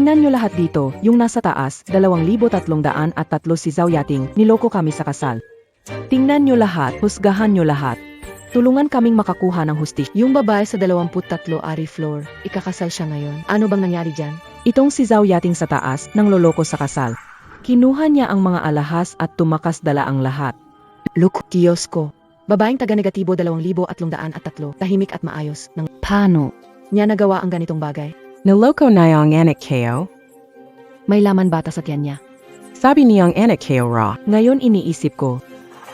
Tingnan nyo lahat dito, yung nasa taas, 2,303 si Zhao Yating, niloko kami sa kasal. Tingnan nyo lahat, husgahan nyo lahat. Tulungan kaming makakuha ng hustisya. Yung babae sa 23 Ari floor, ikakasal siya ngayon. Ano bang nangyari dyan? Itong si Zhao Yating sa taas, nang loloko sa kasal. Kinuha niya ang mga alahas at tumakas dala ang lahat. Look, kiyosko. Babaeng taga-negatibo 2,303, tahimik at maayos. Paano niya nagawa ang ganitong bagay? Niloko na yung anak ko. May laman bata sa tiyan niya. Sabi niyang anak ko raw. Ngayon iniisip ko,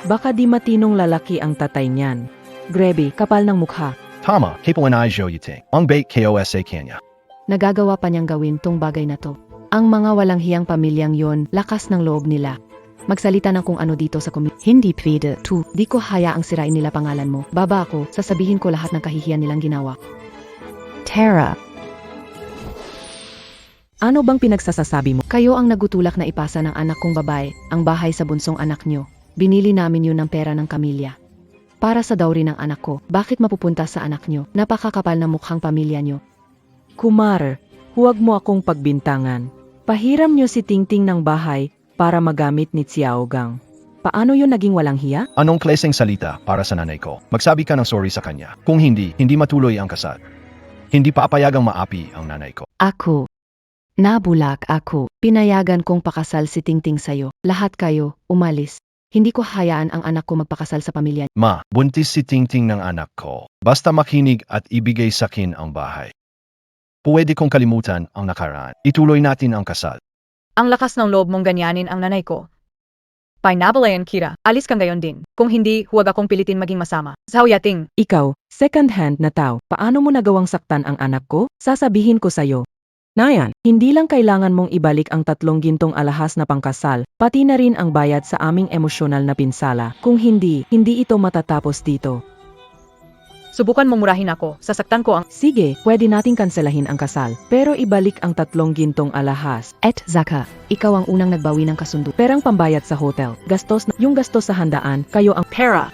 baka di matinong lalaki ang tatay niyan. Grebe, kapal ng mukha. Tama, kapawan ay Zhao Yating. Ang bait KOSA kanya. Nagagawa pa niyang gawin tong bagay na to. Ang mga walang hiyang pamilyang yon, lakas ng loob nila. Magsalita ng kung ano dito sa Hindi pwede. Di ko hayaang sirain nila pangalan mo. Baba ako, sasabihin ko lahat ng kahihiyan nilang ginawa. Tara. Ano bang pinagsasasabi mo? Kayo ang nagutulak na ipasa ng anak kong babae, ang bahay sa bunsong anak nyo. Binili namin yun ng pera ng kamilya. Para sa dowry ng anak ko, bakit mapupunta sa anak nyo? Napakakapal na mukhang pamilya nyo. Kumar, huwag mo akong pagbintangan. Pahiram nyo si Tingting ng bahay para magamit ni Xiaogang. Paano yun naging walang hiya? Anong klaseng salita para sa nanay ko? Magsabi ka ng sorry sa kanya. Kung hindi matuloy ang kasal. Hindi papayagang maapi ang nanay ko. Ako. Nabulak ako. Pinayagan kong pakasal si Tingting sayo. Lahat kayo, umalis. Hindi ko hayaan ang anak ko magpakasal sa pamilya. Ma, buntis si Tingting ng anak ko. Basta makinig at ibigay sa akin ang bahay. Pwede kong kalimutan ang nakaraan. Ituloy natin ang kasal. Ang lakas ng loob mong ganyanin ang nanay ko. Pineapple Kira, alis ka ngayon din. Kung hindi, huwag akong pilitin maging masama. Zhao Yating, Ikaw, second hand na tao, paano mo nagawang saktan ang anak ko? Sasabihin ko sa'yo. Nayan, hindi lang kailangan mong ibalik ang 3 gintong alahas na pangkasal, pati na rin ang bayad sa aming emosyonal na pinsala. Kung hindi ito matatapos dito. subukan mong murahin ako. Sasaktan ko ang... Sige, pwede nating kanselahin ang kasal, pero ibalik ang 3 gintong alahas. Et Zaka, ikaw ang unang nagbawi ng kasundo. Perang pambayad sa hotel, yung gastos sa handaan, kayo ang Pera.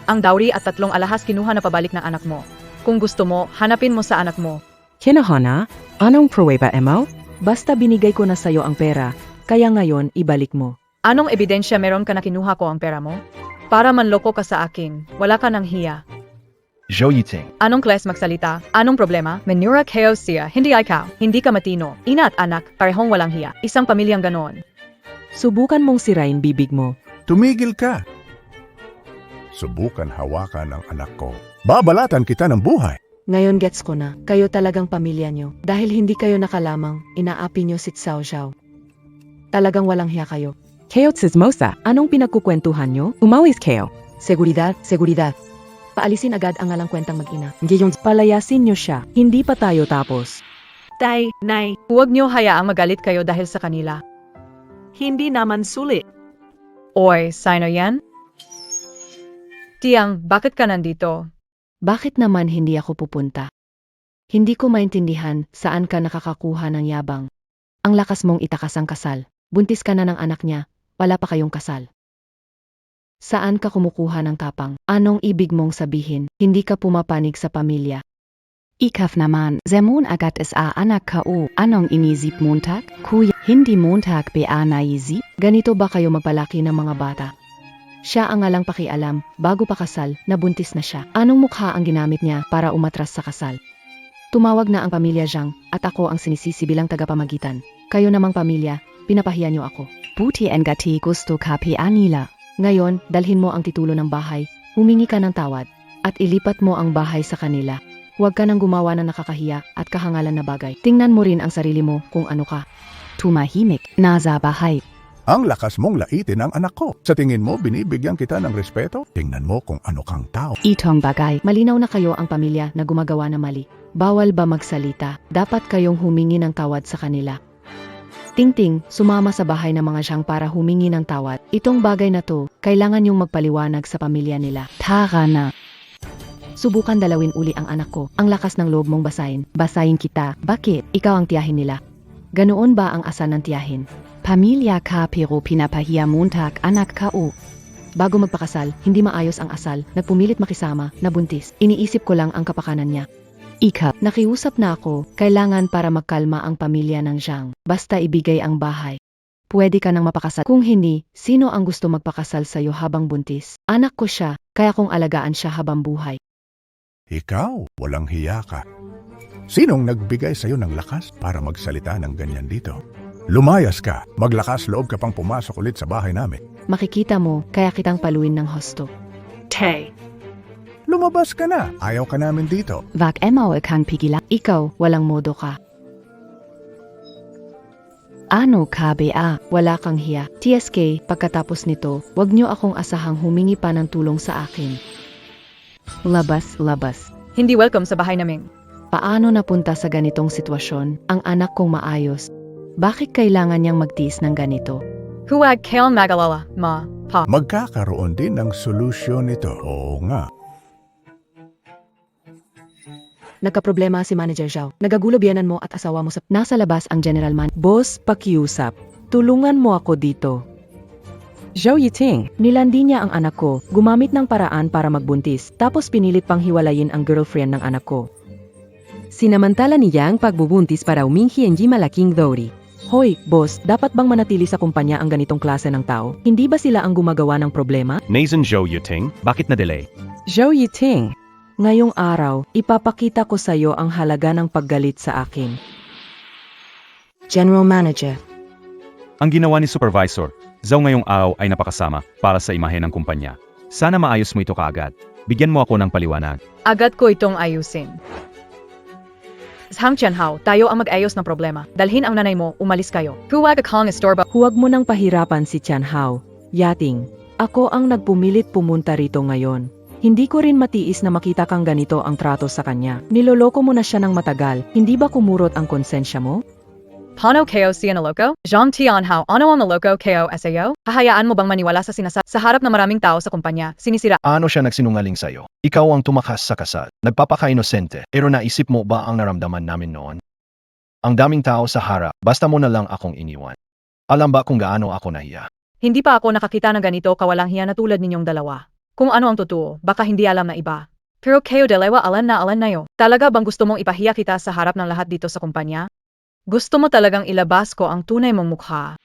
Ang dowry at 3 alahas kinuha na pabalik ng anak mo. Kung gusto mo, hanapin mo sa anak mo. kinahana. Anong pruweba mo? Basta binigay ko na sa'yo ang pera, kaya ngayon ibalik mo. Anong ebidensya meron ka na kinuha ko ang pera mo? Para manloko ka sa akin, wala ka ng hiya. Zhao Yating. Anong kles magsalita? Anong problema? Menura chaos siya, hindi ikaw. Hindi ka matino. Ina at anak, parehong walang hiya. Isang pamilyang ganoon. Subukan mong sirain bibig mo. Tumigil ka. Subukan hawakan ang anak ko. Babalatan kita ng buhay. Ngayon gets ko na, kayo talagang pamilya nyo. Dahil hindi kayo nakalamang, inaapi nyo si Xiao Zhao. Talagang walang hiya kayo. Keo Tsismosa, anong pinagkukwentuhan nyo? Umawis kayo. Seguridad, seguridad. Paalisin agad ang ngalang kwentang mag-ina. Ngayong palayasin nyo siya, hindi pa tayo tapos. Tay, nay, huwag niyo hayaang magalit kayo dahil sa kanila. Hindi naman sulit. Oy, sino yan? Tiang, bakit ka nandito? Bakit naman hindi ako pupunta? Hindi ko maintindihan saan ka nakakakuha ng yabang. Ang lakas mong itakas ang kasal. Buntis ka na ng anak niya, wala pa kayong kasal. Saan ka kumukuha ng tapang? Anong ibig mong sabihin? Hindi ka pumapanig sa pamilya. Ikaf naman, Zemon agat es a anak kao, anong inisip Montag? Kuya, hindi Montag be a naisip? Ganito ba kayo magpalaki ng mga bata? Siya ang ngalang pakialam, bago pa kasal, nabuntis na siya. Anong mukha ang ginamit niya para umatras sa kasal? Tumawag na ang pamilya Zhang, at ako ang sinisisi bilang tagapamagitan. Kayo namang pamilya, pinapahiya niyo ako. Buti engati gusto ka pe anila. Ngayon, dalhin mo ang titulo ng bahay, humingi ka ng tawad, at ilipat mo ang bahay sa kanila. Huwag ka nang gumawa ng nakakahiya at kahangalan na bagay. Tingnan mo rin ang sarili mo kung ano ka. Tumahimik, nasa bahay. Ang lakas mong laitin ang anak ko. Sa tingin mo, binibigyan kita ng respeto? Tingnan mo kung ano kang tao. Itong bagay, Malinaw na kayo ang pamilya na gumagawa na mali. Bawal ba magsalita? Dapat kayong humingi ng tawad sa kanila. Tingting, sumama sa bahay ng mga Zhang para humingi ng tawad. Itong bagay na to, kailangan yung magpaliwanag sa pamilya nila. tara na. Subukan dalawin uli ang anak ko. Ang lakas ng loob mong basahin. Basahin kita. Bakit? Ikaw ang tiyahin nila. Ganoon ba ang asal ng tiyahin? Pamilya ka pero pinapahiya Montag anak kao. Bago magpakasal, hindi maayos ang asal, nagpumilit makisama, nabuntis. Iniisip ko lang ang kapakanan niya. Ikaw, Nakiusap na ako, kailangan para magkalma ang pamilya ng Zhang. Basta ibigay ang bahay. Pwede ka nang mapakasal. Kung hindi, sino ang gusto magpakasal sa'yo habang buntis? Anak ko siya, kaya kong alagaan siya habang buhay. Ikaw, walang hiya ka. Sinong nagbigay sa'yo ng lakas para magsalita ng ganyan dito? Lumayas ka, maglakas loob ka pang pumasok ulit sa bahay namin. Makikita mo, kaya kitang paluin ng husto. Tay. Lumabas ka na, ayaw ka namin dito. wag mo ikang pigilan. Ikaw, walang modo ka. Ano ka ba? Wala kang hiya. TSK, pagkatapos nito, wag niyo akong asahang humingi pa ng tulong sa akin. Labas. Hindi welcome sa bahay namin. Paano napunta sa ganitong sitwasyon ang anak kong maayos? Bakit kailangan niyang magtiis ng ganito? Huwag kayong mag-alala, ma, pa. Magkakaroon din ng solusyon ito. Oo nga. Nagkaproblema si Manager Zhao. Nagagulo biyanan mo at asawa mo sa... Nasa labas ang General Man. Boss, pakiusap. Tulungan mo ako dito. Zhao Yiting, nilandi niya ang anak ko, gumamit ng paraan para magbuntis, tapos pinilit pang hiwalayin ang girlfriend ng anak ko. Sinamantala niya ang pagbubuntis para uminghi hindi malaking dowry. Hoy, boss, dapat bang manatili sa kumpanya ang ganitong klase ng tao? Hindi ba sila ang gumagawa ng problema? Nathan Zhou Yuting, bakit na-delay? Zhao Yiting, ngayong araw, ipapakita ko sa iyo ang halaga ng paggalit sa akin. General Manager. Ang ginawa ni Supervisor, Zhou ngayong araw ay napakasama para sa imahe ng kumpanya. Sana maayos mo ito kaagad. Bigyan mo ako ng paliwanag. Agad ko itong ayusin. Hang Tianhao, tayo ang mag-ayos ng problema. Dalhin ang nanay mo, umalis kayo. Huwag akong istorba. Huwag mo nang pahirapan si Tian Hao. Yating, ako ang nagpumilit pumunta rito ngayon. Hindi ko rin matiis na makita kang ganito ang trato sa kanya. Niloloko mo na siya ng matagal, hindi ba kumurot ang konsensya mo? Paano kayo siya naloko? Zhang Tianhao, ano ang naloko kayo SAO? Hahayaan mo bang maniwala sa sa harap ng maraming tao sa kumpanya? Sinisira. Ano siya nagsinungaling sa'yo? Ikaw ang tumakas sa kasal. Nagpapaka-inosente. Pero naisip mo ba ang naramdaman namin noon? Ang daming tao sa harap, basta mo na lang akong iniwan. Alam ba kung gaano ako nahiya? Hindi pa ako nakakita ng ganito kawalang hiya na tulad ninyong dalawa. Kung ano ang totoo, baka hindi alam na iba. Pero kayo dalawa alam na yo. Talaga bang gusto mong ipahiya kita sa harap ng lahat dito sa kumpanya? Gusto mo talagang ilabas ko ang tunay mong mukha.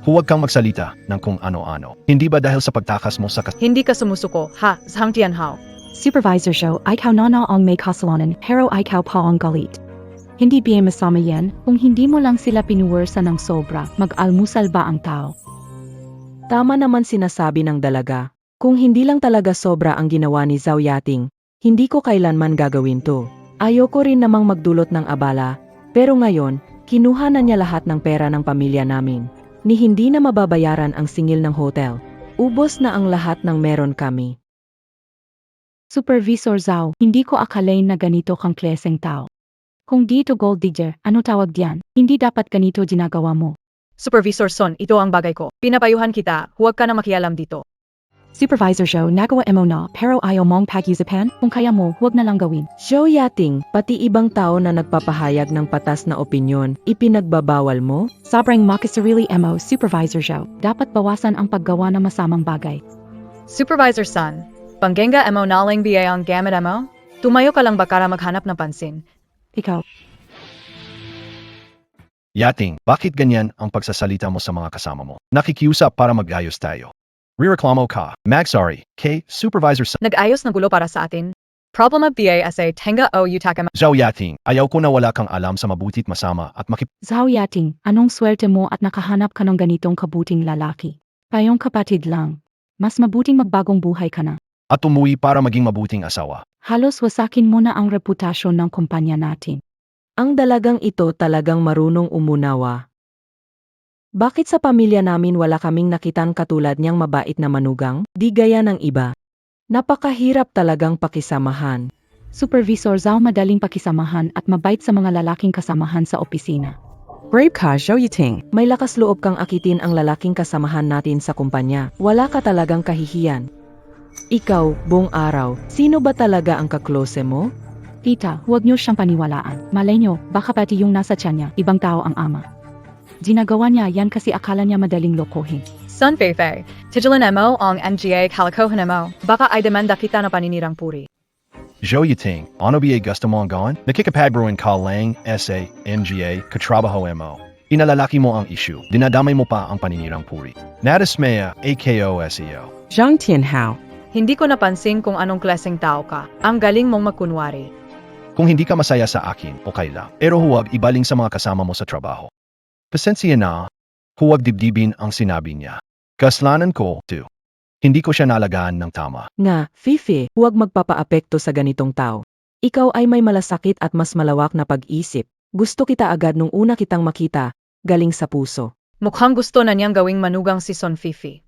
Huwag kang magsalita ng kung ano-ano. Hindi ba dahil sa pagtakas mo sa Hindi ka sumusuko, ha, Zhang Tianhao. Supervisor Zhou, ikaw na ang may kasalanan, pero ikaw pa ang galit. Hindi ba masama yan? Kung hindi mo lang sila pinuwersa ng sobra, mag-almusal ba ang tao? Tama naman sinasabi ng dalaga. Kung hindi lang talaga sobra ang ginawa ni Zhao Yating, hindi ko kailanman gagawin to. Ayoko rin namang magdulot ng abala, pero ngayon, kinuha na niya lahat ng pera ng pamilya namin. Ni hindi na mababayaran ang singil ng hotel. Ubos na ang lahat ng meron kami. Supervisor Zhao, hindi ko akalain na ganito kang klaseng tao. Kung dito gold digger, ano tawag diyan? Hindi dapat ganito ginagawa mo. Supervisor Son, ito ang bagay ko. Pinapayuhan kita, huwag ka na makialam dito. Supervisor Zhou, nagawa mo na, pero ayaw mong pag-isipan? Kung kaya mo, huwag na lang gawin. Zhao Yating, pati ibang tao na nagpapahayag ng patas na opinyon, ipinagbabawal mo? Sobrang makasarili mo, Supervisor Zhou. Dapat bawasan ang paggawa ng masamang bagay. Supervisor Son, panggenga mo naling BA ang gamit mo? Tumayo ka lang ba para maghanap ng pansin? Ikaw. Yating, bakit ganyan ang pagsasalita mo sa mga kasama mo? Nakikiusap para mag-ayos tayo. Rereklamo ka. Mag-sorry. Kay Supervisor sa Nag-ayos ng gulo para sa atin. Problema BA as a tenga o utaka. Zhao Yating, ayaw ko na wala kang alam sa mabutit masama at Zhao Yating, anong swerte mo at nakahanap ka ng ganitong kabuting lalaki? Kayong kapatid lang. Mas mabuting magbagong buhay ka na. at umuwi para maging mabuting asawa. Halos wasakin mo na ang reputasyon ng kumpanya natin. Ang dalagang ito talagang marunong umunawa. Bakit sa pamilya namin wala kaming nakitan katulad niyang mabait na manugang, di gaya ng iba? Napakahirap talagang pakisamahan. Supervisor Zhao madaling pakisamahan at mabait sa mga lalaking kasamahan sa opisina. Brave ka, Zhao Yiting. May lakas loob kang akitin ang lalaking kasamahan natin sa kumpanya. Wala ka talagang kahihiyan. Ikaw, buong araw, sino ba talaga ang kaklose mo? Tita, huwag niyo siyang paniwalaan. Malay niyo, baka pati yung nasa tiyan niya, ibang tao ang ama. Ginagawa niya yan kasi akala niya madaling lokohin. Sun Feifei, tigilan mo ang MGA kalokohan mo. Baka ay demanda kita na paninirang puri. Zhou Yiting, ano ba gusto mo ang gawin? Nakikipagruin ka lang, SA, NGA, katrabaho mo. Inalalaki mo ang issue, dinadamay mo pa ang paninirang puri. Nadismaya, AKO SEO. Zhang Tianhao. Hindi ko napansin kung anong klaseng tao ka. Ang galing mong magkunwari. Kung hindi ka masaya sa akin, okay lang. Pero huwag ibaling sa mga kasama mo sa trabaho. Pasensya na, huwag dibdibin ang sinabi niya. Kasalanan ko, too. Hindi ko siya nalagaan ng tama. Nga, Fifi, huwag magpapaapekto sa ganitong tao. Ikaw ay may malasakit at mas malawak na pag-isip. Gusto kita agad nung una kitang makita, galing sa puso. Mukhang gusto na niyang gawing manugang si Son Fifi.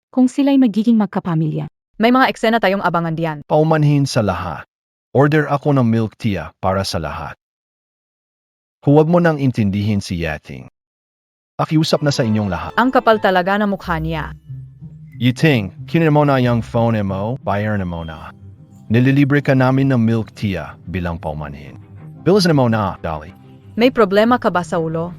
Kung sila'y magiging magkapamilya. May mga eksena tayong abangan diyan. Paumanhin sa lahat. Order ako ng milk tea para sa lahat. Huwag mo nang intindihin si Yating. Pakiusap na sa inyong lahat. Ang kapal talaga ng mukha niya. Yiting, kinin mo na yung phone mo, bayar na mo na. Nililibre ka namin ng milk tea bilang paumanhin. Bilis na mo na, Dali. May problema ka ba sa ulo?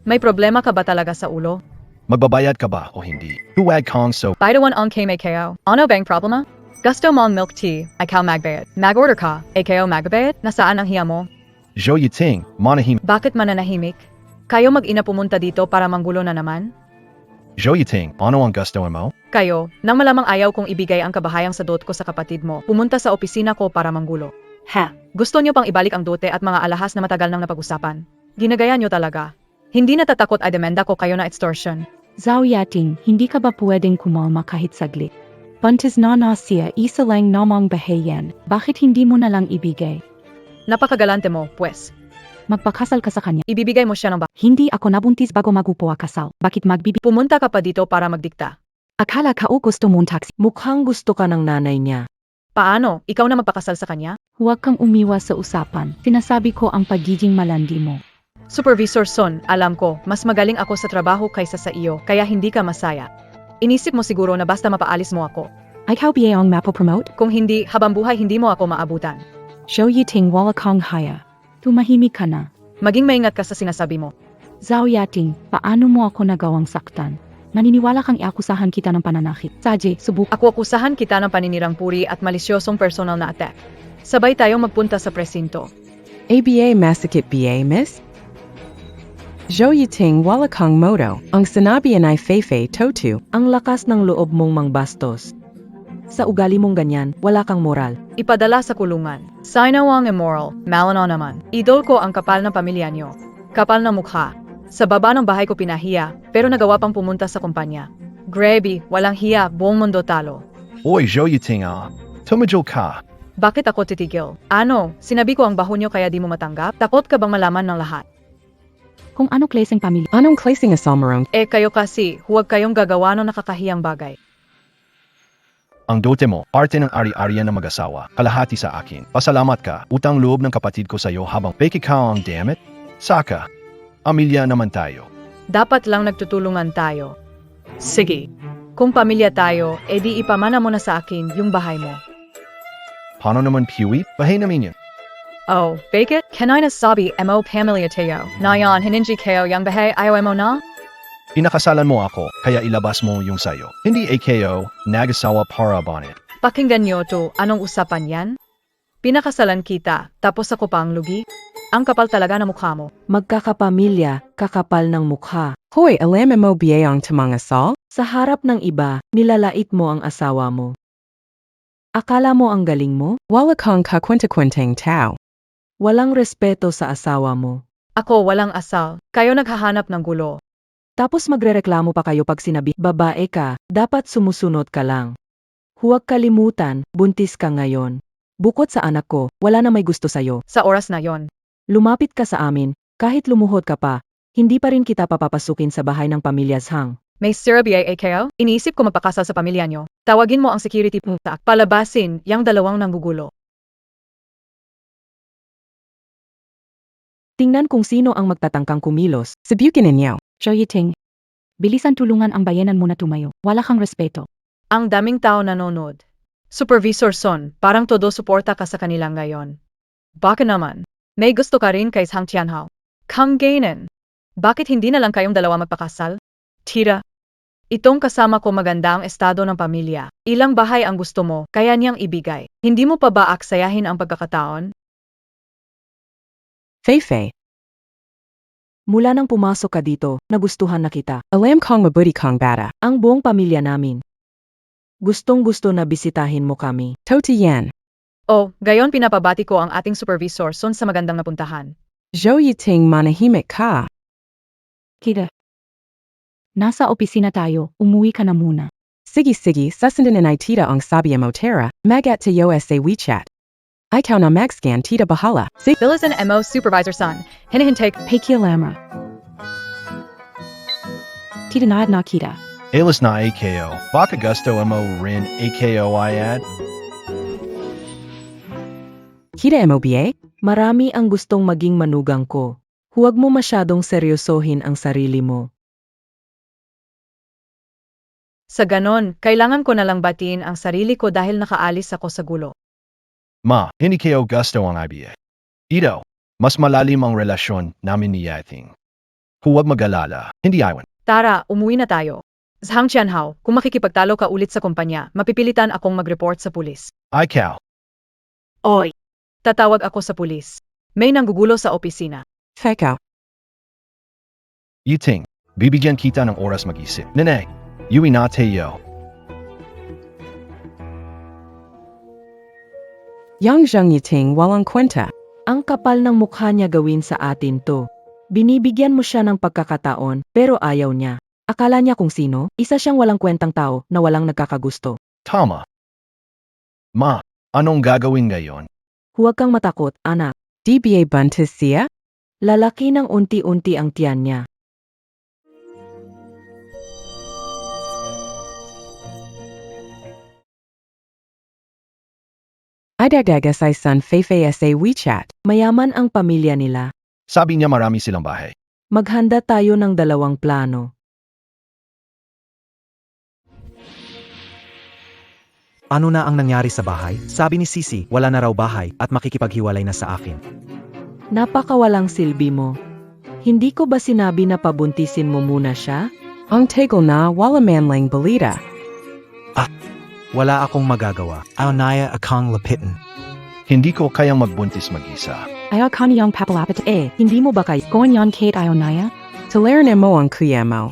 May problema ka ba talaga sa ulo? Magbabayad ka ba o hindi? Huwag kang so. By the one on kay may kayo. Ano bang problema? Gusto mo ang milk tea, ikaw magbayad. Mag-order ka, ikaw magbayad. Nasaan ang hiya mo? Zhou Yiting, manahim. Bakit mananahimik? Kayo mag-ina pumunta dito para manggulo na naman? Zhou Yiting, ano ang gusto mo? Kayo, nang malamang ayaw kong ibigay ang kabahayang sa dote ko sa kapatid mo, pumunta sa opisina ko para manggulo. Ha? Gusto niyo pang ibalik ang dote at mga alahas na matagal nang napag-usapan. Ginagaya niyo talaga. Hindi natatakot ay demenda ko kayo na extortion. Zhao Yating, hindi ka ba pwedeng kumalma kahit saglit? Buntis na siya, isa lang namang bahayan. Bakit hindi mo na lang ibigay? Napakagalante mo, pues. Magpakasal ka sa kanya. Ibibigay mo siya ng Hindi ako nabuntis bago magupo ang kasal. Bakit Pumunta ka pa dito para magdikta. Akala ka o gusto mong taxi? Mukhang gusto ka ng nanay niya. Paano? Ikaw na magpakasal sa kanya? Huwag kang umiwas sa usapan. Sinasabi ko ang pagiging malandi mo. Supervisor Son, alam ko, mas magaling ako sa trabaho kaysa sa iyo, kaya hindi ka masaya. Inisip mo siguro na basta mapaalis mo ako. Ikaw ba ang mapopromote? Kung hindi, habang buhay hindi mo ako maabutan. Zhou Yiting, wala kang haya. Tumahimik ka na. Maging maingat ka sa sinasabi mo. Zhao Yating, paano mo ako nagawang saktan? Maniniwala kang iakusahan kita ng pananakit. Saje, subuk. Ako akusahan kita ng paninirang puri at malisyosong personal na attack. Sabay tayong magpunta sa presinto. ABA Masakit BA, Miss? Zhou Yiting wala kang moto. Ang sinabi ay Feifei Totu. Ang lakas ng loob mong mangbastos. Sa ugali mong ganyan, wala kang moral. Ipadala sa kulungan. Sinawang immoral, malano naman. Idol ko ang kapal ng pamilya niyo. Kapal na mukha. Sa baba ng bahay ko pinahiya, pero nagawa pang pumunta sa kumpanya. Grabe, walang hiya, buong mundo talo. Oy, Zhou Yiting tumidyo ka. Bakit ako titigil? Ano, sinabi ko ang baho niyo kaya di mo matanggap? Takot ka bang malaman ng lahat? Kung ano klaseng pamilya. Anong klaseng asalmarong? Kayo kasi, huwag kayong gagawa ng nakakahiyang bagay. Ang dote mo, parte ng ari-arian ng mag-asawa, kalahati sa akin. Pasalamat ka, utang loob ng kapatid ko sa iyo habang fake ikaw ang damit. Saka, pamilya naman tayo. Dapat lang nagtutulungan tayo. Sige. Kung pamilya tayo, edi ipamana mo na sa akin yung bahay mo. Paano naman piwi? Bahay namin yun. Oh, fake it? Can I nasabi mo pamilya tayo? Nayon, hininji kayo yung bahay ayaw mo na? Inakasalan mo ako, kaya ilabas mo yung sayo. Hindi AKO, nag-asawa para bonnet. Pakinggan niyo to, anong usapan yan? Pinakasalan kita, tapos ako pa ang lugi? Ang kapal talaga ng mukha mo. Magkakapamilya, kakapal ng mukha. Hoy, alam mo biyayang tumangasal? Sa harap ng iba, nilalait mo ang asawa mo. Akala mo ang galing mo? Wala kang kakwenta-kwenteng tao. Walang respeto sa asawa mo. Ako walang asal, kayo naghahanap ng gulo. Tapos magrereklamo pa kayo pag sinabi, babae ka, dapat sumusunod ka lang. Huwag kalimutan, buntis ka ngayon. Bukod sa anak ko, wala na may gusto sa'yo. Sa oras na yon. Lumapit ka sa amin, kahit lumuhod ka pa, hindi pa rin kita papapasukin sa bahay ng pamilya Zhang. May sirabi ay kayo? Iniisip ko magpakasal sa pamilya nyo. Tawagin mo ang security sa palabasin, yang dalawang nanggugulo. Tingnan kung sino ang magtatangkang kumilos. Sabukin ninyo. Zhao Yiting, bilisan tulungan ang bayanan mo na tumayo. Wala kang respeto. Ang daming tao nanonood. Supervisor Son, parang todo suporta ka sa kanila ngayon. Baka naman, may gusto ka rin kay Zhang Tianhao. Kang gainin. Bakit hindi na lang kayong dalawa magpakasal? Tira. Itong kasama ko maganda ang estado ng pamilya. Ilang bahay ang gusto mo, kaya niyang ibigay. Hindi mo pa ba aksayahin ang pagkakataon? Fei-Fei. Mula nang pumasok ka dito, nagustuhan na kita. Alam kong mabuti kang bata. Ang buong pamilya namin. Gustong-gusto na bisitahin mo kami. Totiyan. Oh, gayon pinapabati ko ang ating supervisor son sa magandang napuntahan. Zhou Yiting manahimik ka. Kita. Nasa opisina tayo, umuwi ka na muna. Sige, sasundan na tita ang sabi mo Tara, mag-at tayo sa WeChat. Ikaw na mag-scan tita bahala. Phyllis and MO supervisor son. Hinihintay. Pakialamra. Tita na kita. Alis na AKO. Baka gusto mo rin AKO iad? Kita MOBA? Marami ang gustong maging manugang ko. Huwag mo masyadong seryosohin ang sarili mo. Sa ganon, kailangan ko na lang batiin ang sarili ko dahil nakaalis ako sa gulo. Ma, hindi kayo gusto ang IBA. Ito, mas malalim ang relasyon namin ni Yating. Huwag mag-alala, hindi iwan. Tara, umuwi na tayo. Zhang Qianhao, kung makikipagtalo ka ulit sa kumpanya, mapipilitan akong mag-report sa pulis. Ikaw, Oy! Tatawag ako sa pulis. May nanggugulo sa opisina. Fekaw. Yiting, bibigyan kita ng oras mag-isip. Nene, yui na tayo. Yang Zhang Yiting walang kwenta. Ang kapal ng mukha niya gawin sa atin to. Binibigyan mo siya ng pagkakataon, pero ayaw niya. Akala niya kung sino, isa siyang walang kwentang tao na walang nagkakagusto. Tama. Ma, anong gagawin ngayon? Huwag kang matakot, anak. DBA buntis siya? Lalaki ng unti-unti ang tiyan niya. Idagdaga sa San Fei-Fei sa WeChat. Mayaman ang pamilya nila. Sabi niya marami silang bahay. Maghanda tayo ng 2 plano. Ano na ang nangyari sa bahay? Sabi ni Sisi, wala na raw bahay at makikipaghiwalay na sa akin. Napakawalang silbi mo. Hindi ko ba sinabi na pabuntisin mo muna siya? Ang tegol na wala man lang balita. Wala akong magagawa. Aunaya akong lapitan. Hindi ko kayang magbuntis mag-isa. Ayaw ka niyang papalapit Hindi mo ba kayo Goan yon Kate Ionaya? talaran mo ang kuya mo?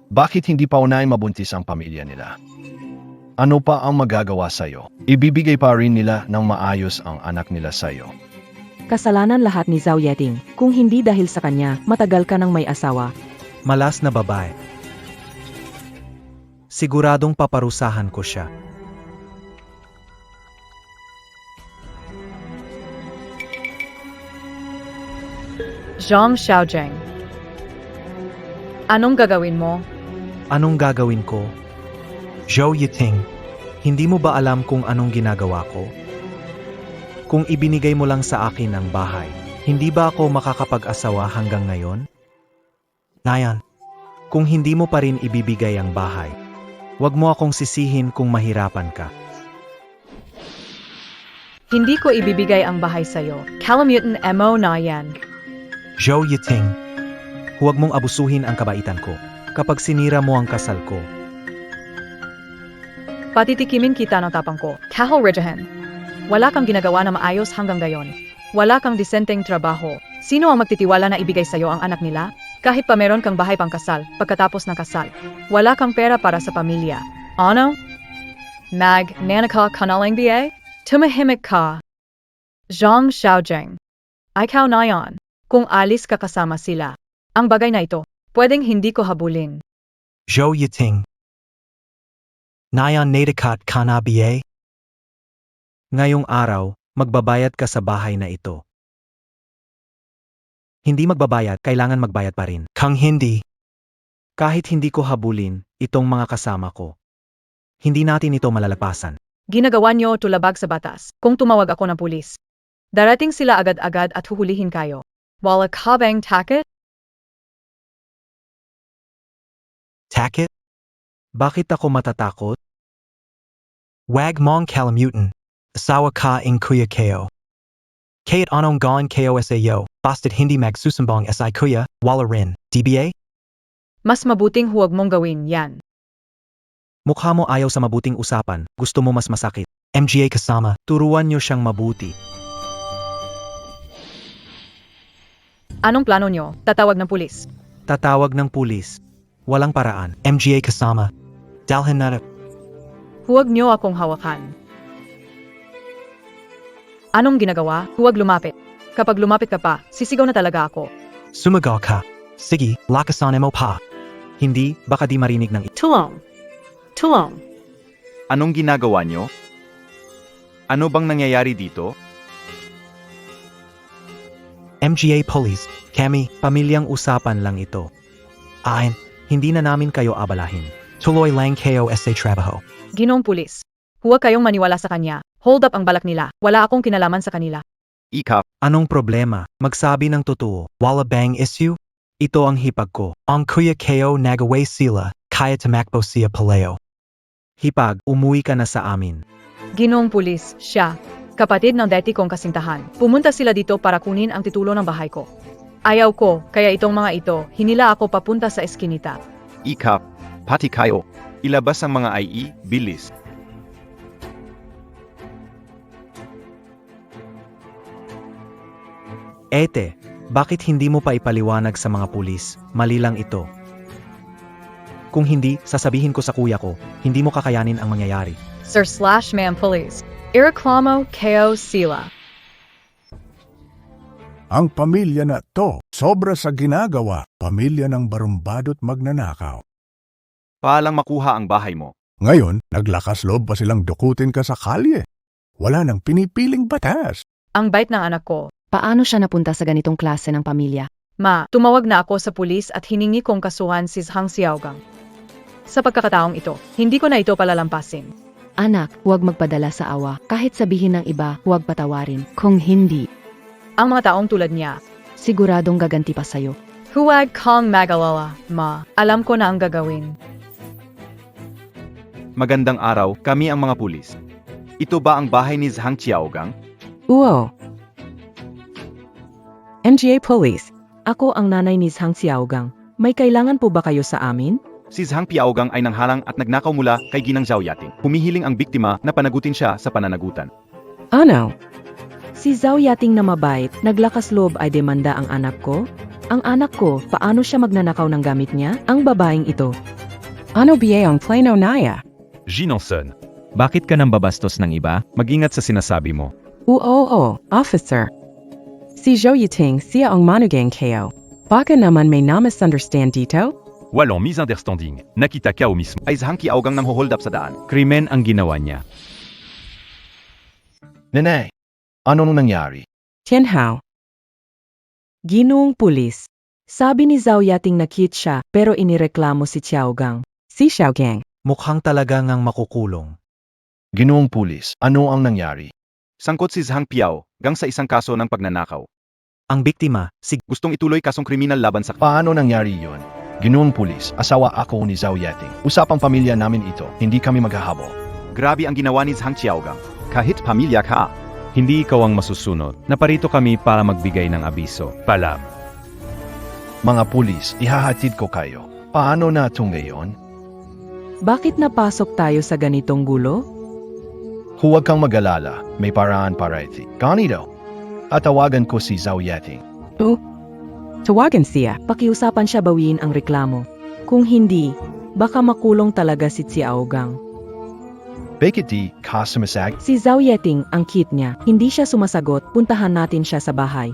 Bakit hindi pa unahin mabuntis ang pamilya nila? Ano pa ang magagawa sa'yo? Ibibigay pa rin nila ng maayos ang anak nila sa'yo. Kasalanan lahat ni Zhao Yeting. Kung hindi dahil sa kanya, matagal ka nang may asawa. Malas na babae. Siguradong paparusahan ko siya. Zhang Xiaojing. Anong gagawin mo? Anong gagawin ko? Zhou Yiting, hindi mo ba alam kung anong ginagawa ko? Kung ibinigay mo lang sa akin ang bahay, hindi ba ako makakapag-asawa hanggang ngayon? Ngayon, kung hindi mo pa rin ibibigay ang bahay, huwag mo akong sisihin kung mahirapan ka. Hindi ko ibibigay ang bahay sa'yo. Kalamutan mo na yan. Zhou Yiting, huwag mong abusuhin ang kabaitan ko. Kapag sinira mo ang kasal ko, Patitikimin kita ng tapang ko. Kahol Rejahan. Wala kang ginagawa na maayos hanggang gayon. Wala kang disenteng trabaho. Sino ang magtitiwala na ibigay sa'yo ang anak nila? Kahit pa meron kang bahay pang kasal, pagkatapos ng kasal. Wala kang pera para sa pamilya. Ano? Nanaka ka na lang BA? Tumahimik ka. Zhang Xiaojing. Ikaw na yan. Kung alis ka kasama sila. Ang bagay na ito, pwedeng hindi ko habulin. Zhou Yiting, Nayan nadakat ka na BA? Ngayong araw, magbabayad ka sa bahay na ito. Hindi magbabayad, kailangan magbayad pa rin. Kang hindi. Kahit hindi ko habulin, itong mga kasama ko. Hindi natin ito malalagpasan. Ginagawa niyo tulabag sa batas. Kung tumawag ako ng pulis, darating sila agad-agad at huhulihin kayo. Wala ka bang takot? Takit? Bakit ako matatakot? Wag mong kalamutan. Asawa ka in kuya kayo. Kahit anong gawin kayo sa iyo, basta't hindi magsusumbong sa kuya, wala rin. DBA? Mas mabuting huwag mong gawin yan. Mukha mo ayaw sa mabuting usapan, gusto mo mas masakit. MGA kasama, turuan niyo siyang mabuti. Anong plano nyo? Tatawag ng pulis. Tatawag ng pulis. Walang paraan. MGA kasama. Dalhin na. Huwag nyo akong hawakan. Anong ginagawa? Huwag lumapit. Kapag lumapit ka pa, sisigaw na talaga ako. Sumagaw ka. Sige, lakasan mo pa. Hindi, baka di marinig ng Tulong. Tulong. Anong ginagawa nyo? Ano bang nangyayari dito? MGA Police. Kami, pamilyang usapan lang ito. Ayon, hindi na namin kayo abalahin. Tuloy lang kayo sa trabaho. Ginoong pulis. Huwag kayong maniwala sa kanya. Hold up ang balak nila. Wala akong kinalaman sa kanila. Ika, Anong problema? Magsabi ng totoo. Wala bang issue? Ito ang hipag ko. Ang kuya kayo nagaway sila, kaya tumakbo siya paleo. Hipag, umuwi ka na sa amin. Ginoong pulis, siya. Kapatid ng dati kong kasintahan. Pumunta sila dito para kunin ang titulo ng bahay ko. Ayaw ko, kaya itong mga ito, hinila ako papunta sa eskinita. Ika, pati kayo. Ilabas ang mga IE, bilis. Ete, bakit hindi mo pa ipaliwanag sa mga pulis? Mali lang ito. Kung hindi, sasabihin ko sa kuya ko, hindi mo kakayanin ang mangyayari. Sir/Ma'am Police. Ireklamo kayo sila. Ang pamilya na to, sobra sa ginagawa, pamilya ng barumbado't magnanakaw. Paalang makuha ang bahay mo. Ngayon, naglakas loob pa silang dukutin ka sa kalye. Wala nang pinipiling batas. Ang bait ng anak ko. Paano siya napunta sa ganitong klase ng pamilya? Ma, tumawag na ako sa pulis at hiningi kong kasuhan si Hang Xiaogang. Sa pagkakataong ito, hindi ko na ito palalampasin. Anak, huwag magpadala sa awa. Kahit sabihin ng iba, huwag patawarin. Kung hindi, Ang mga taong tulad niya, siguradong gaganti pa sa'yo. huwag kang mag-alala, Ma. Alam ko na ang gagawin. Magandang araw, kami ang mga pulis. Ito ba ang bahay ni Zhang Qiaogang? Uo. MGA Police. Ako ang nanay ni Hang Xiaogang. May kailangan po ba kayo sa amin? Si Zhang Qiaogang ay nanghalang at nagnakaw mula kay Ginang Zhao Yating. Humihiling ang biktima na panagutin siya sa pananagutan. Ano? Si Zhao Yating na mabait, naglakas loob ay demanda ang anak ko? Ang anak ko, paano siya magnanakaw ng gamit niya? Ang babaeng ito. Ano biye ang plano naya? Ginonson, bakit ka nang babastos ng iba? Mag-ingat sa sinasabi mo. Oo, officer. Si Zhao Yating siya ang manugang kayo. Baka naman may na-misunderstand dito? Walang misunderstanding. Nakita ka mismo. Ay Zhang Qiaogang nang hold up sa daan. Krimen ang ginawa niya. Nenay, ano nung nangyari? Tianhao. Ginoong pulis. Sabi ni Zhao Yating na cute siya pero inireklamo si Xiaogang. Si Xiaogang. Mukhang talaga ngang makukulong. Ginoong pulis, ano ang nangyari? Sangkot si Zhang Qiaogang sa isang kaso ng pagnanakaw. Ang biktima, si Gustong ituloy kasong kriminal laban sa Paano nangyari yun? Ginoong pulis, asawa ako ni Zhao Yating. Usapang pamilya namin ito, hindi kami maghahabol. Grabe ang ginawa ni Zhang Qiaogang. Kahit pamilya ka. Hindi ikaw ang masusunod. Naparito kami para magbigay ng abiso. Palam. Mga pulis, ihahatid ko kayo. Paano na ito ngayon? Bakit napasok tayo sa ganitong gulo? Huwag kang mag-alala, may paraan para ito. Ganito. At tawagan ko si Zhao Yating. Tawagan siya. Pakiusapan siya bawiin ang reklamo. Kung hindi, baka makulong talaga si Xiaogang. Bakit di ka sumasag? Si Zhao Yating ang cute niya. Hindi siya sumasagot, puntahan natin siya sa bahay.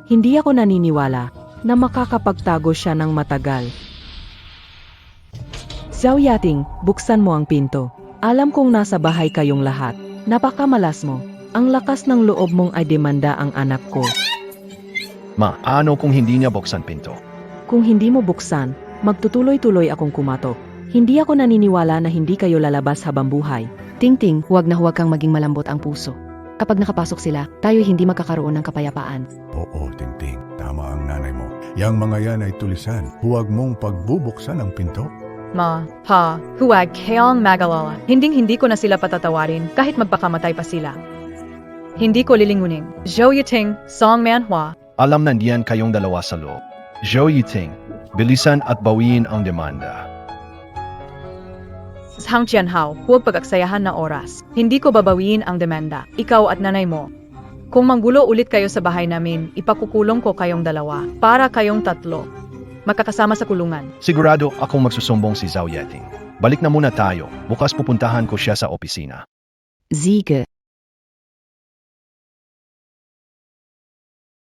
Hindi ako naniniwala na makakapagtago siya ng matagal. Zhao Yating, buksan mo ang pinto. Alam kong nasa bahay kayong lahat. Napakamalas mo. Ang lakas ng loob mong ay demanda ang anak ko. Ma, ano kung hindi niya buksan pinto? Kung hindi mo buksan, magtutuloy-tuloy akong kumatok. Hindi ako naniniwala na hindi kayo lalabas habang buhay. Ting-ting, huwag na huwag kang maging malambot ang puso. Kapag nakapasok sila, tayo hindi magkakaroon ng kapayapaan. Oo, Tingting, tama ang nanay mo. Yang mga yan ay tulisan. Huwag mong pagbubuksan ang pinto. Ma, Pa, huwag kayong mag-alala. Hinding-hindi ko na sila patatawarin kahit magpakamatay pa sila. Hindi ko lilingunin. Zhao Yating, Song Manhua. Alam nandiyan kayong dalawa sa loob. Zhou Yiting, bilisan at bawiin ang demanda. Hang Tianhao, huwag pag-aksayahan na oras. Hindi ko babawiin ang demanda, ikaw at nanay mo. Kung manggulo ulit kayo sa bahay namin, ipakukulong ko kayong dalawa, para kayong tatlo. Makakasama sa kulungan. Sigurado akong magsusumbong si Zhao Yiting. Balik na muna tayo, bukas pupuntahan ko siya sa opisina. Siege.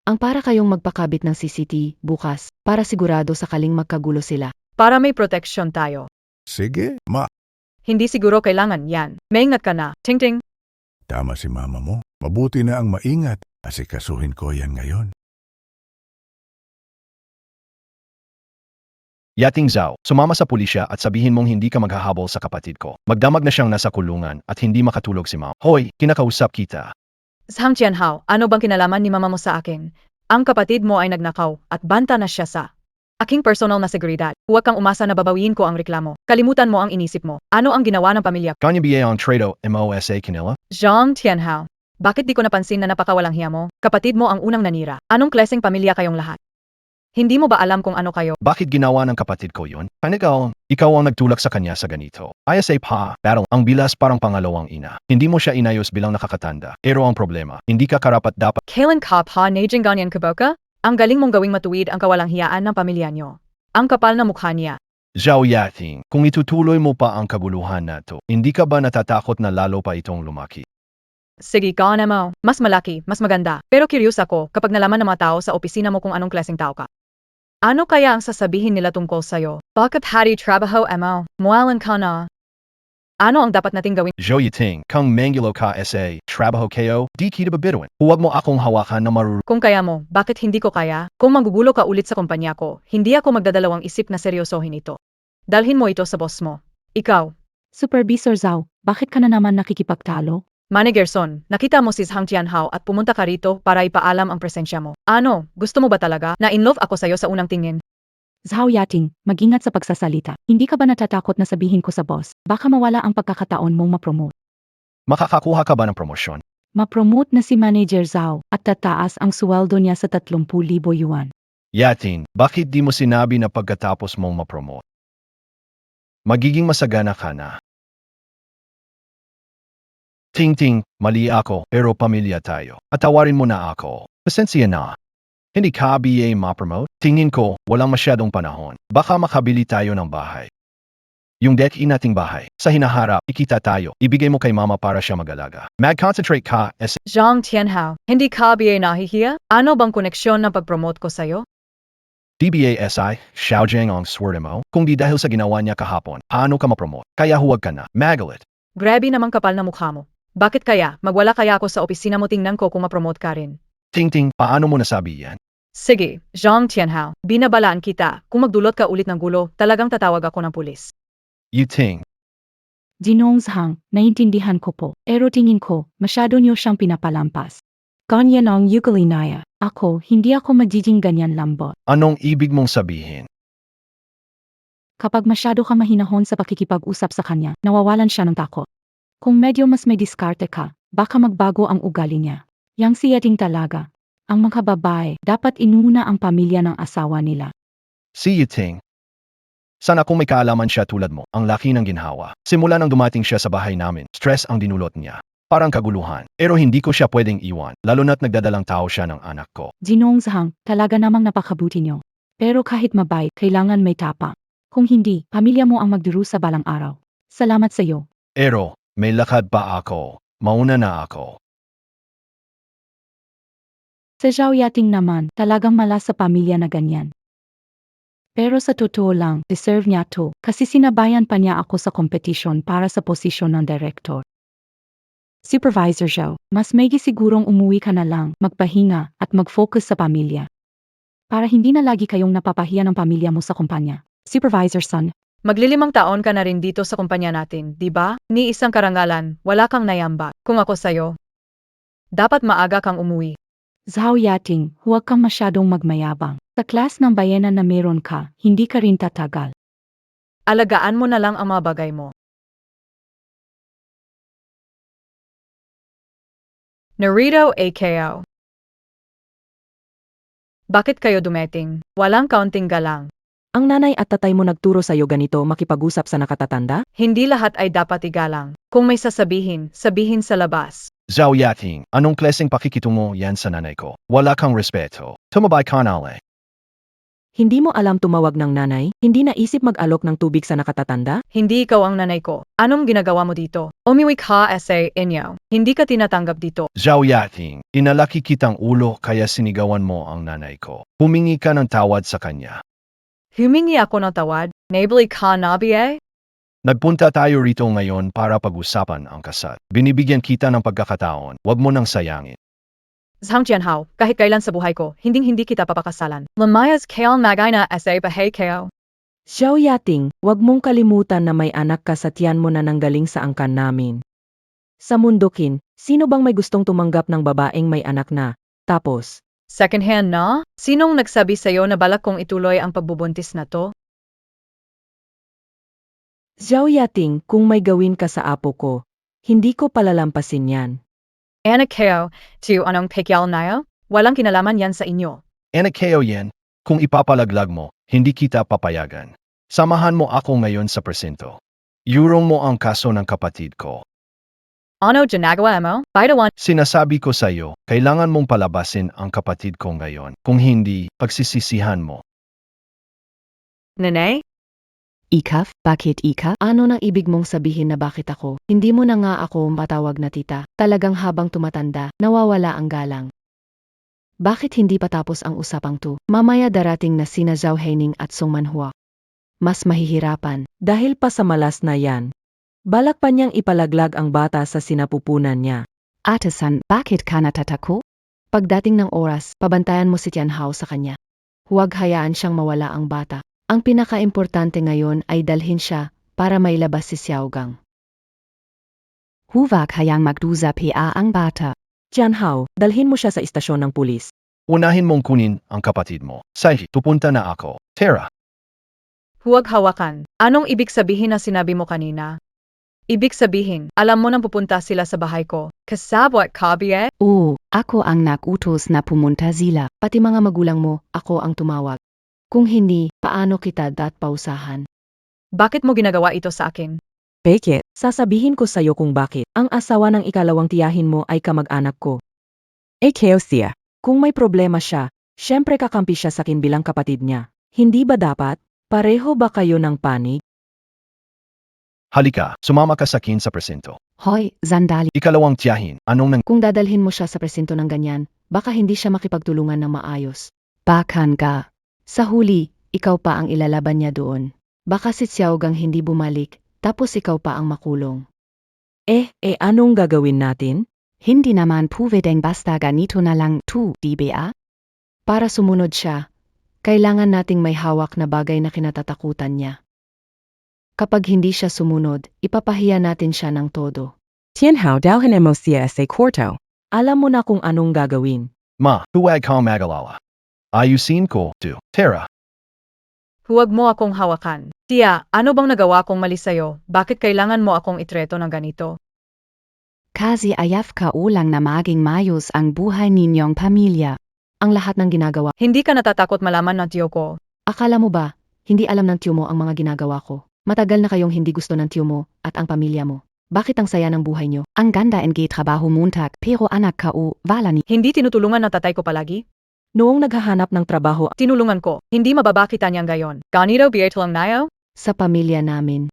Ang para kayong magpakabit ng CCTV bukas para sigurado sakaling magkagulo sila. Para may protection tayo. Sige, Hindi siguro kailangan yan. Maingat ka na. Ting ting. tama si mama mo. Mabuti na ang maingat. Asikasuhin ko yan ngayon. Yating Zhao, sumama sa pulisya at sabihin mong hindi ka maghahabol sa kapatid ko. Magdamag na siyang nasa kulungan at hindi makatulog si Mao. Hoy, kinakausap kita. Hang Tianhao, ano bang kinalaman ni mama mo sa akin? Ang kapatid mo ay nagnakaw at banta na siya sa aking personal na seguridad. Huwag kang umasa na babawiin ko ang reklamo. Kalimutan mo ang inisip mo. Ano ang ginawa ng pamilya? Kanya biya ang trado MOSA kanila? Zhang Tianhao, bakit di ko napansin na napakawalang hiya mo? Kapatid mo ang unang nanira. Anong klaseng pamilya kayong lahat? Hindi mo ba alam kung ano kayo? Bakit ginawa ng kapatid ko yun? Ikaw ang nagtulak sa kanya sa ganito. ISA pa, battle, ang bilas parang pangalawang ina. Hindi mo siya inayos bilang nakakatanda. Pero ang problema, hindi ka karapat dapat. Kailan ka pa najing ganyan kaboka? Ang galing mong gawing matuwid ang kawalang hiyaan ng pamilya nyo. Ang kapal na mukha niya. Zhao Yating, kung itutuloy mo pa ang kaguluhan na to, hindi ka ba natatakot na lalo pa itong lumaki? Sige ka na mo. Mas malaki, mas maganda. Pero curious ako kapag nalaman ng mga tao sa opisina mo kung anong klaseng tao ka. Ano kaya ang sasabihin nila tungkol sa'yo? Bakit hari trabaho mo? Mualan ka na. Ano ang dapat nating gawin? Zhou Yiting, kung mangulo ka sa trabaho kayo, di kita babituin. Huwag mo akong hawakan na Kung kaya mo, bakit hindi ko kaya? Kung magugulo ka ulit sa kumpanya ko, hindi ako magdadalawang isip na seryosohin ito. Dalhin mo ito sa boss mo. Ikaw, Supervisor Zhao, bakit ka na naman nakikipagtalo? Manager Son, nakita mo si Hang Tianhao at pumunta ka rito para ipaalam ang presensya mo. Ano, gusto mo ba talaga na in love ako sa'yo sa unang tingin? Zhao Yating, mag-ingat sa pagsasalita. Hindi ka ba natatakot na sabihin ko sa boss? Baka mawala ang pagkakataon mong ma-promote. makakakuha ka ba ng promosyon? Ma-promote na si Manager Zhao at tataas ang sweldo niya sa 30,000 yuan. Yating, bakit di mo sinabi na pagkatapos mong ma-promote? Magiging masagana ka na. Ting-ting, mali ako, pero pamilya tayo. At tawarin mo na ako. Pasensya na. Hindi ka BA ma-promote? Tingin ko, walang masyadong panahon. Baka makabili tayo ng bahay. Yung deck nating bahay. Sa hinaharap, ikita tayo. Ibigay mo kay mama para siya mag-alaga. Mag-concentrate ka sa Zhang Tianhao, hindi ka ba nahihiya? Ano bang koneksyon ng pag-promote ko sa'yo? DBASI, Xiaojiang ang swerte mo. Kung di dahil sa ginawa niya kahapon, paano ka ma-promote? Kaya huwag ka na. Magalit. Grabe namang kapal na mukha mo. Bakit kaya? Magwala kaya ako sa opisina mo, tingnan ko kung ma-promote ka rin. Ting-ting, paano mo nasabi yan? Sige, Zhang Tianhao, binabalaan kita. Kung magdulot ka ulit ng gulo, talagang tatawag ako ng pulis. Yiting, Ginoong Zhang, naiintindihan ko po. Pero tingin ko, masyado niyo siyang pinapalampas. Ganyan ang ugali naya. Ako, hindi ako magiging ganyan lambot. anong ibig mong sabihin? Kapag masyado ka mahinahon sa pakikipag-usap sa kanya, nawawalan siya ng takot. Kung medyo mas may diskarte ka, baka magbago ang ugali niya. Yang si Yating talaga. Ang mga babae, dapat inuna ang pamilya ng asawa nila. Si Yiting. Sana kung may kaalaman siya tulad mo, ang laki ng ginhawa. Simula nang dumating siya sa bahay namin, stress ang dinulot niya. Parang kaguluhan. Pero hindi ko siya pwedeng iwan, lalo na't nagdadalang tao siya ng anak ko. Ginoong Zhang, talaga namang napakabuti niyo. Pero kahit mabait, kailangan may tapang. Kung hindi, pamilya mo ang magduru sa balang araw. Salamat sa iyo. Pero, may lakad pa ako. Mauna na ako. Sa Zhao Yating naman, talagang malas sa pamilya na ganyan. Pero sa totoo lang, deserve niya to, kasi sinabayan pa niya ako sa kompetisyon para sa posisyon ng director. Supervisor Zhao, mas maigi sigurong umuwi ka na lang, magpahinga, at mag-focus sa pamilya. Para hindi na lagi kayong napapahiya ng pamilya mo sa kumpanya. Supervisor Sun, Maglilimang taon ka na rin dito sa kumpanya natin, di ba? Ni isang karangalan, wala kang nayamba. Kung ako sa'yo, dapat maaga kang umuwi. Zhao Yating, huwag kang masyadong magmayabang. Sa klas ng bayanan na meron ka, hindi ka rin tatagal. Alagaan mo na lang ang mga bagay mo. Narito AKO. Bakit kayo dumating? Walang kaunting galang. Ang nanay at tatay mo nagturo sa'yo ganito makipag-usap sa nakatatanda? Hindi lahat ay dapat igalang. Kung may sasabihin, sabihin sa labas. Zhao Yating, anong klaseng pakikitungo yan sa nanay ko? Wala kang respeto. Tumabay ka na ulit. Hindi mo alam tumawag ng nanay? Hindi naisip mag-alok ng tubig sa nakatatanda? Hindi ikaw ang nanay ko. Anong ginagawa mo dito? Umiwi ka sa inyo. Hindi ka tinatanggap dito. Zhao Yating, inalaki kitang ulo kaya sinigawan mo ang nanay ko. Humingi ka ng tawad sa kanya. Humingi ako ng tawad. Nabili ka na biye? Nagpunta tayo rito ngayon para pag-usapan ang kasal. Binibigyan kita ng pagkakataon, wag mo nang sayangin. Zhang Jianhao, kahit kailan sa buhay ko, hindi kita papakasalan. Lamayas kail magay na sa bahay kayo. Xiao Yating, wag mong kalimutan na may anak ka sa tiyan mo na nanggaling sa angkan namin. Sa mundokin, sino bang may gustong tumanggap ng babaeng may anak na? Tapos, Second hand na? Sinong nagsabi sa'yo na balak kong ituloy ang pagbubuntis na to? Xiao Yating, kung may gawin ka sa apo ko, hindi ko palalampasin yan. Anak kayo, to anong pekyal nayo? Walang kinalaman yan sa inyo. Anak kayo yan, kung ipapalaglag mo, hindi kita papayagan. Samahan mo ako ngayon sa presinto. Yurong mo ang kaso ng kapatid ko. Ano ginagawa mo? Baitawan. Sinasabi ko sa iyo, kailangan mong palabasin ang kapatid ko ngayon. Kung hindi, pagsisisihan mo. Nene? Ikaf, bakit Ika? Ano nang ibig mong sabihin na bakit ako? Hindi mo na nga ako matawag na tita. Talagang habang tumatanda, nawawala ang galang. Bakit hindi patapos ang usapang to? Mamaya darating na sina Zhao Haining at Song Manhua. Mas mahihirapan. Dahil pa sa malas na yan, balak pa niyang ipalaglag ang bata sa sinapupunan niya. Ate-san, bakit ka natatako? Pagdating ng oras, pabantayan mo si Tianhao sa kanya. Huwag hayaan siyang mawala ang bata. Ang pinaka-importante ngayon ay dalhin siya para mailabas si Xiaogang. Huwag hayang magdusa pa ang bata. Jianhao, dalhin mo siya sa istasyon ng pulis. Unahin mong kunin ang kapatid mo. Sahi, pupunta na ako. Tara. Huwag hawakan. Anong ibig sabihin na sinabi mo kanina? Ibig sabihin, alam mo nang pupunta sila sa bahay ko. Kasabwat ka biye? Oo, ako ang nakutos na pumunta sila. Pati mga magulang mo, ako ang tumawag. Kung hindi, paano kita pausahan? Bakit mo ginagawa ito sa akin? Peke, sasabihin ko sa'yo kung bakit. Ang asawa ng ikalawang tiyahin mo ay kamag-anak ko. Siya. Kung may problema siya, syempre kakampi siya sa akin bilang kapatid niya. Hindi ba dapat? Pareho ba kayo ng panig? Halika, sumama ka sa akin sa presinto. Hoy, sandali. Ikalawang tiyahin, anong nang... Kung dadalhin mo siya sa presinto ng ganyan, baka hindi siya makipagtulungan ng maayos. Bakan ka. Sa huli, ikaw pa ang ilalaban niya doon. Baka si Xiaogang hindi bumalik, tapos ikaw pa ang makulong. Anong gagawin natin? Hindi naman pwedeng basta ganito na lang di ba? Para sumunod siya, kailangan nating may hawak na bagay na kinatatakutan niya. Kapag hindi siya sumunod, ipapahiya natin siya ng todo. Tianhao dalhin mo siya sa kwarto. Alam mo na kung anong gagawin. Ma, huwag kang magalala. Ayusin ko, Tara. Huwag mo akong hawakan. Tia, ano bang nagawa kong mali sa'yo? Bakit kailangan mo akong itreto ng ganito? Kasi ayaf ka ulang na maging mayos ang buhay ninyong pamilya. Ang lahat ng ginagawa. Hindi ka natatakot malaman ng tiyo ko. Akala mo ba, hindi alam ng tiyo mo ang mga ginagawa ko? Matagal na kayong hindi gusto ng tiyo mo at ang pamilya mo. Bakit ang saya ng buhay niyo? Ang ganda trabaho Montag pero anak ka wala ni. Hindi tinutulungan ng tatay ko palagi? Noong naghahanap ng trabaho, Tinulungan ko. Hindi mababakita niyang gayon. Ganito biyerto lang nayo? Sa pamilya namin.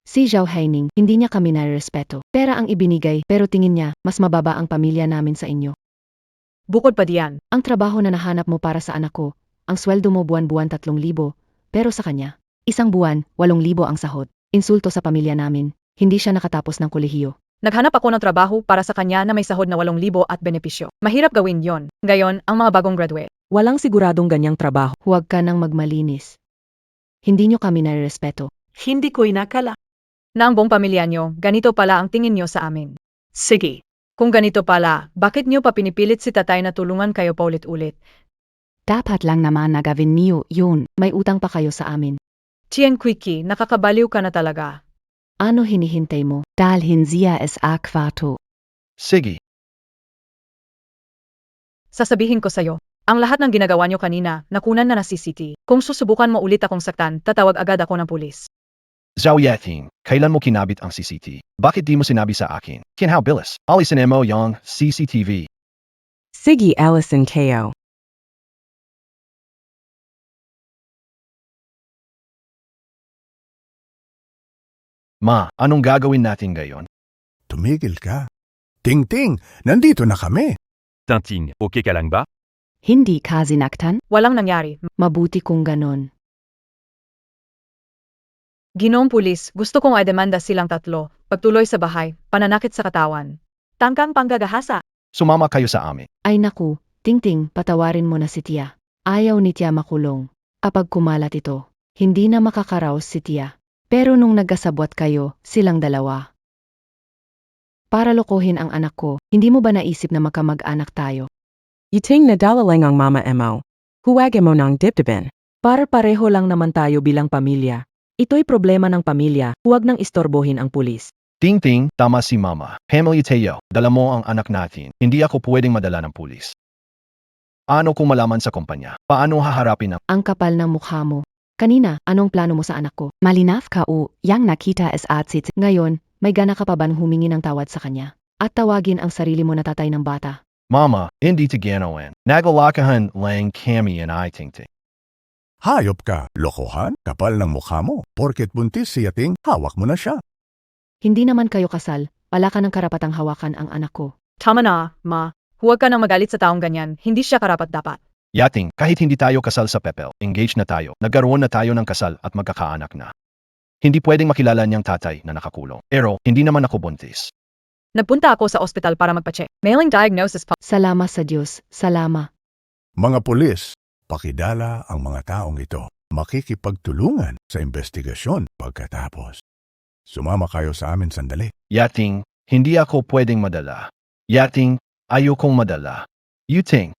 Si Zhao Haining, hindi niya kami nare-respeto. Pera ang ibinigay pero tingin niya mas mababa ang pamilya namin sa inyo. Bukod pa diyan, Ang trabaho na nahanap mo para sa anak ko, ang sweldo mo buwan-buwan 3,000, pero sa kanya, isang buwan, 8,000 ang sahod. Insulto sa pamilya namin, hindi siya nakatapos ng kolehiyo. naghanap ako ng trabaho para sa kanya na may sahod na 8,000 at benepisyo. Mahirap gawin yon. Ngayon, ang mga bagong graduate. walang siguradong ganyang trabaho. Huwag ka nang magmalinis. Hindi niyo kami nare-respeto. Hindi ko inakala. Na ang buong pamilya niyo, ganito pala ang tingin niyo sa amin. Sige. Kung ganito pala, bakit niyo pa pinipilit si tatay na tulungan kayo paulit-ulit? Dapat lang naman na gawin niyo yun. May utang pa kayo sa amin. Chien Quickie, nakakabaliw ka na talaga. Ano hinihintay mo? Dalhin siya sa kwarto. Sige, Sasabihin ko sa'yo, Ang lahat ng ginagawa niyo kanina, nakunan na CCTV. Kung susubukan mo ulit akong saktan, tatawag agad ako ng pulis. Zhao Yating, kailan mo kinabit ang CCTV? Bakit di mo sinabi sa akin? Kinhaw bilis. Alisin mo yung CCTV. Sige, Allison Ko. Ma, anong gagawin natin ngayon? Tumigil ka. Ting-ting, nandito na kami. Tanting, okay ka lang ba? Hindi ka sinaktan? Walang nangyari. Mabuti kung ganon. Ginoong pulis, gusto kong ay demanda silang tatlo. Pagtuloy sa bahay, pananakit sa katawan. Tangkang panggagahasa. Sumama kayo sa amin. Ay naku, Tingting, patawarin mo na si Tia. Ayaw ni Tia makulong. Kapag kumalat ito, hindi na makakaraos si Tia. Pero nung nagkasabwat kayo, silang dalawa. Para lokohin ang anak ko, hindi mo ba naisip na makamag-anak tayo? Yiting nadala lang ang mama mo. Huwag mo ng dibdibin. Para pareho lang naman tayo bilang pamilya. Ito'y problema ng pamilya, huwag nang istorbohin ang pulis. Ting-ting, tama si Mama. Pamela Teo, dala mo ang anak natin. Hindi ako pwedeng madala ng pulis. Ano kung malaman sa kumpanya? Paano haharapin ang... Ang kapal ng mukha mo. Kanina, anong plano mo sa anak ko? Malinaw ka yang nakita es atsit. Ngayon, may gana ka pa bang humingi ng tawad sa kanya? At tawagin ang sarili mo na tatay ng bata? Mama, hindi tiganoan. Nagalakahan lang kami and I Ting-ting. Hayop ka, lokohan, kapal ng mukha mo. Porket buntis si Yating, hawak mo na siya. Hindi naman kayo kasal, wala ka ng karapatang hawakan ang anak ko. Tama na, Ma. Huwag ka nang magalit sa taong ganyan. Hindi siya karapat-dapat. Yating, kahit hindi tayo kasal sa Pepel, engaged na tayo, nagkaroon na tayo ng kasal at magkakaanak na. Hindi pwedeng makilala niyang tatay na nakakulong. Pero, hindi naman ako buntis. Nagpunta ako sa ospital para magpacheck. Mailing diagnosis pa. Salamat sa Diyos, salama. Mga pulis, pakidala ang mga taong ito. Makikipagtulungan sa investigasyon pagkatapos. Sumama kayo sa amin sandali. Yating, hindi ako pwedeng madala. Yating, ayokong madala. Yuting,